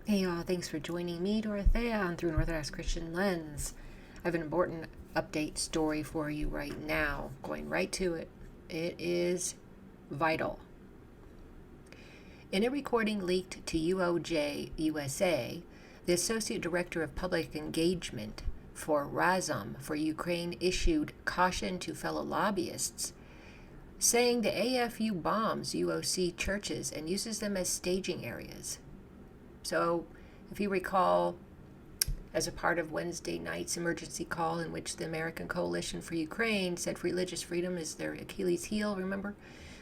Hey y'all, thanks for joining me, Dorothea, on Through an Orthodox Christian Lens. I have an important update story for you right now, going right to it. It is vital. In a recording leaked to UOJ USA, the Associate Director of Public Engagement for Razom for Ukraine issued caution to fellow lobbyists, saying the AFU bombs UOC churches and uses them as staging areas. So, if you recall, as a part of Wednesday night's emergency call in which the American Coalition for Ukraine said religious freedom is their Achilles heel, remember?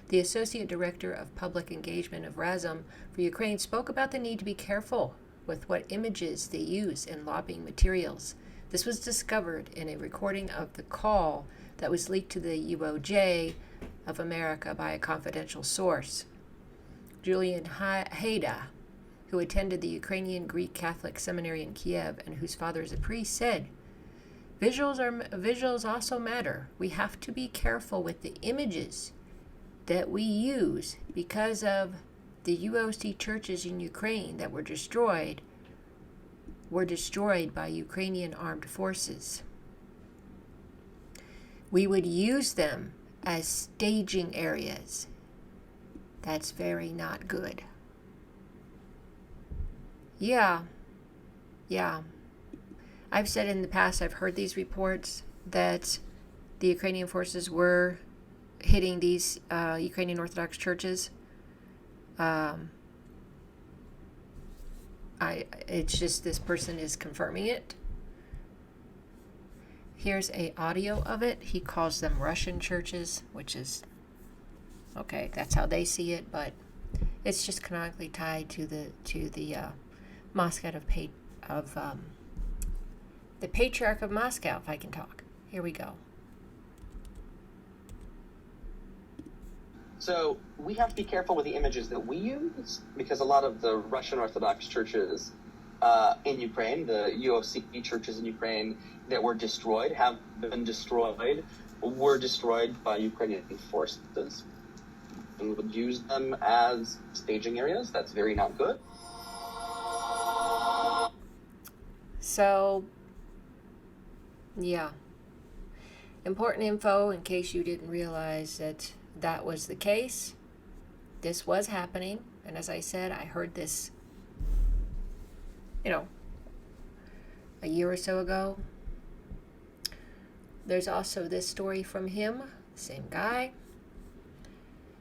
The Associate Director of Public Engagement of Razom for Ukraine spoke about the need to be careful with what images they use in lobbying materials. This was discovered in a recording of the call that was leaked to the UOJ of America by a confidential source. Julian Hayda, who attended the Ukrainian Greek Catholic Seminary in Kiev and whose father is a priest, said, Visuals also matter. We have to be careful with the images that we use because of the UOC churches in Ukraine that were destroyed by Ukrainian armed forces. We would use them as staging areas. That's very not good. Yeah. I've said in the past, I've heard these reports that the Ukrainian forces were hitting these Ukrainian Orthodox churches. It's just this person is confirming it. Here's a audio of it. He calls them Russian churches, which is okay. That's how they see it, but it's just canonically tied to the Moscow of the Patriarch of Moscow, if I can talk. Here we go. So we have to be careful with the images that we use because a lot of the Russian Orthodox churches in Ukraine, the UOC churches in Ukraine that were destroyed, were destroyed by Ukrainian forces. And we would use them as staging areas. That's very not good. So, yeah. Important info in case you didn't realize that was the case. This was happening. And as I said, I heard this, a year or so ago. There's also this story from him, same guy.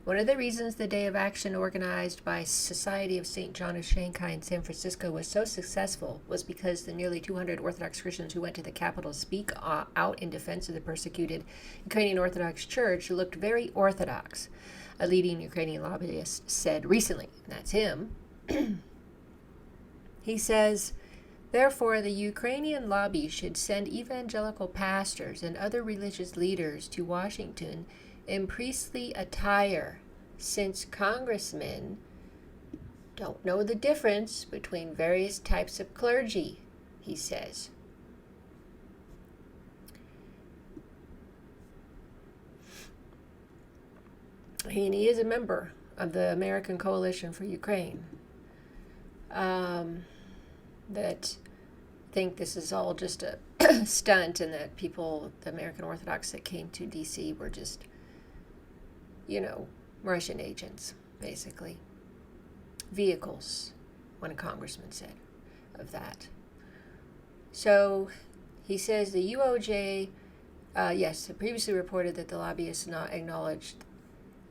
One of the reasons the Day of Action organized by Society of St. John of Shanghai in San Francisco was so successful was because the nearly 200 Orthodox Christians who went to the Capitol to speak out in defense of the persecuted Ukrainian Orthodox Church looked very Orthodox, a leading Ukrainian lobbyist said recently. And that's him. He says, therefore, the Ukrainian lobby should send evangelical pastors and other religious leaders to Washington in priestly attire, since congressmen don't know the difference between various types of clergy, he says. And he is a member of the American Coalition for Ukraine, that think this is all just a stunt and that people, the American Orthodox that came to D.C. were just Russian agents, basically. Vehicles, one congressman said of that. So he says the UOJ, previously reported that the lobbyists not acknowledged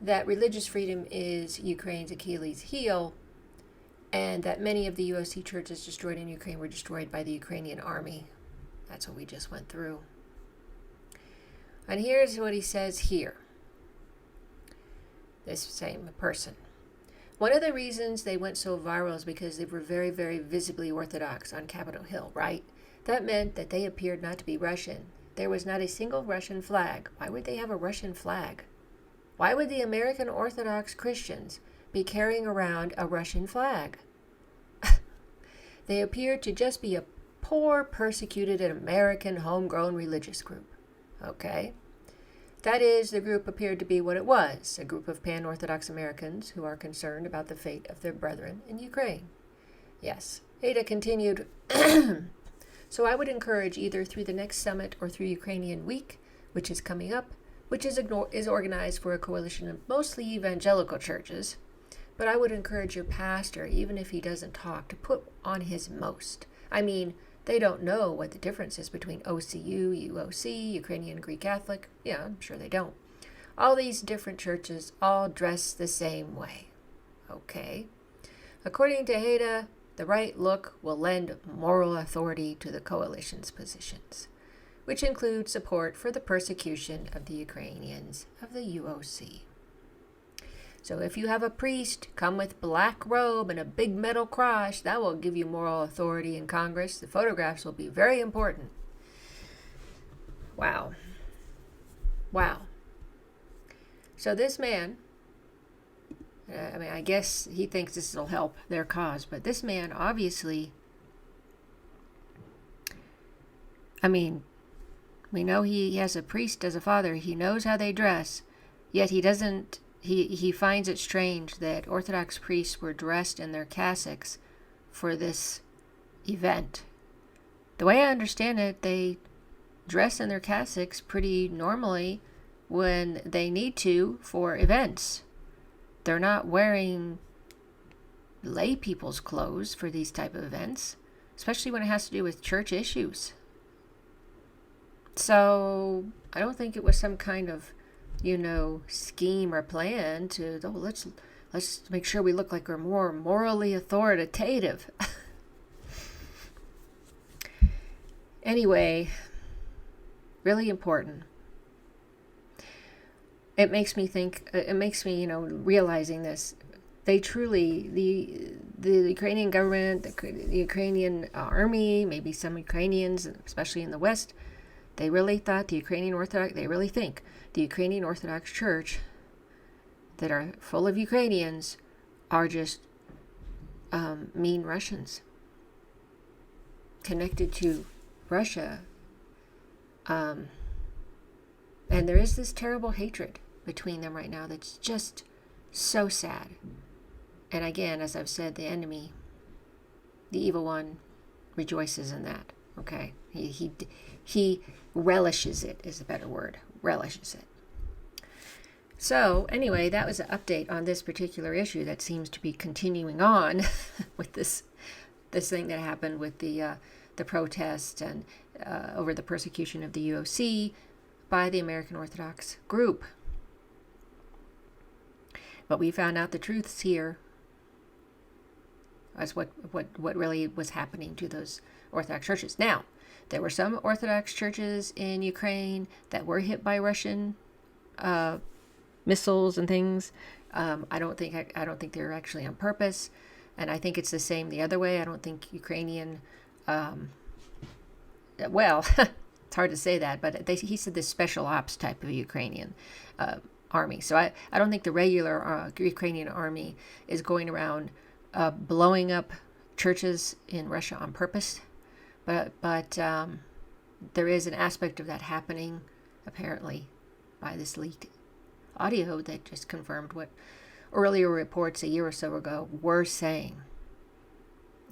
that religious freedom is Ukraine's Achilles heel and that many of the UOC churches destroyed in Ukraine were destroyed by the Ukrainian army. That's what we just went through. And here's what he says here. This same person. One of the reasons they went so viral is because they were very, very visibly Orthodox on Capitol Hill, right? That meant that they appeared not to be Russian. There was not a single Russian flag. Why would they have a Russian flag? Why would the American Orthodox Christians be carrying around a Russian flag? They appeared to just be a poor, persecuted American homegrown religious group. Okay? That is, the group appeared to be what it was, a group of pan-Orthodox Americans who are concerned about the fate of their brethren in Ukraine. Yes, Ada continued, so I would encourage either through the next summit or through Ukrainian Week, which is coming up, which is organized for a coalition of mostly evangelical churches, but I would encourage your pastor, even if he doesn't talk, to put on his most. I mean, they don't know what the difference is between OCU, UOC, Ukrainian Greek Catholic. Yeah, I'm sure they don't. All these different churches all dress the same way. Okay. According to Haida, the right look will lend moral authority to the coalition's positions, which include support for the persecution of the Ukrainians of the UOC. So if you have a priest come with black robe and a big metal cross, that will give you moral authority in Congress. The photographs will be very important. Wow. Wow. So this man, I guess he thinks this will help their cause, but this man obviously, we know he has a priest as a father. He knows how they dress, yet he finds it strange that Orthodox priests were dressed in their cassocks for this event. The way I understand it, they dress in their cassocks pretty normally when they need to for events. They're not wearing lay people's clothes for these type of events, especially when it has to do with church issues. So I don't think it was some kind of, scheme or plan to, let's make sure we look like we're more morally authoritative. Anyway, really important. It makes me think, realizing this, they truly, the Ukrainian government, the Ukrainian army, maybe some Ukrainians, especially in the West, they really think the Ukrainian Orthodox Church, that are full of Ukrainians, are just mean Russians connected to Russia. And there is this terrible hatred between them right now that's just so sad. And again, as I've said, the enemy, the evil one, rejoices in that. Okay? He relishes it, is a better word. Relishes it. So, anyway, that was an update on this particular issue that seems to be continuing on with this thing that happened with the protest and over the persecution of the UOC by the American Orthodox group. But we found out the truths here as what really was happening to those Orthodox churches. Now, there were some Orthodox churches in Ukraine that were hit by Russian missiles and things. I don't think they were actually on purpose, and I think it's the same the other way. I don't think Ukrainian. It's hard to say that, but he said this special ops type of Ukrainian army. So I don't think the regular Ukrainian army is going around blowing up churches in Russia on purpose. But there is an aspect of that happening, apparently, by this leaked audio that just confirmed what earlier reports a year or so ago were saying.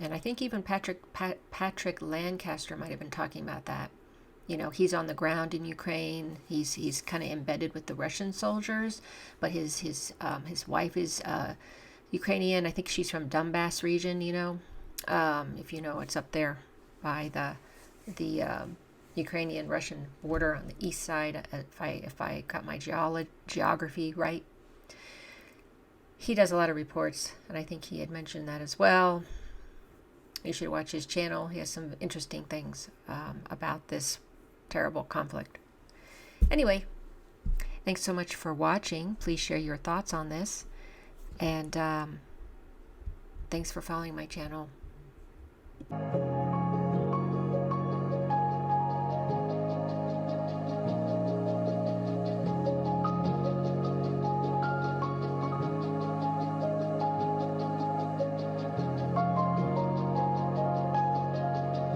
And I think even Patrick Lancaster might have been talking about that. He's on the ground in Ukraine. He's kind of embedded with the Russian soldiers, but his wife is Ukrainian. I think she's from Donbass region. If you know, it's up there by the Ukrainian-Russian border on the east side. If I got my geography right, he does a lot of reports, and I think he had mentioned that as well. You should watch his channel. He has some interesting things about this terrible conflict. Anyway, thanks so much for watching. Please share your thoughts on this. And thanks for following my channel.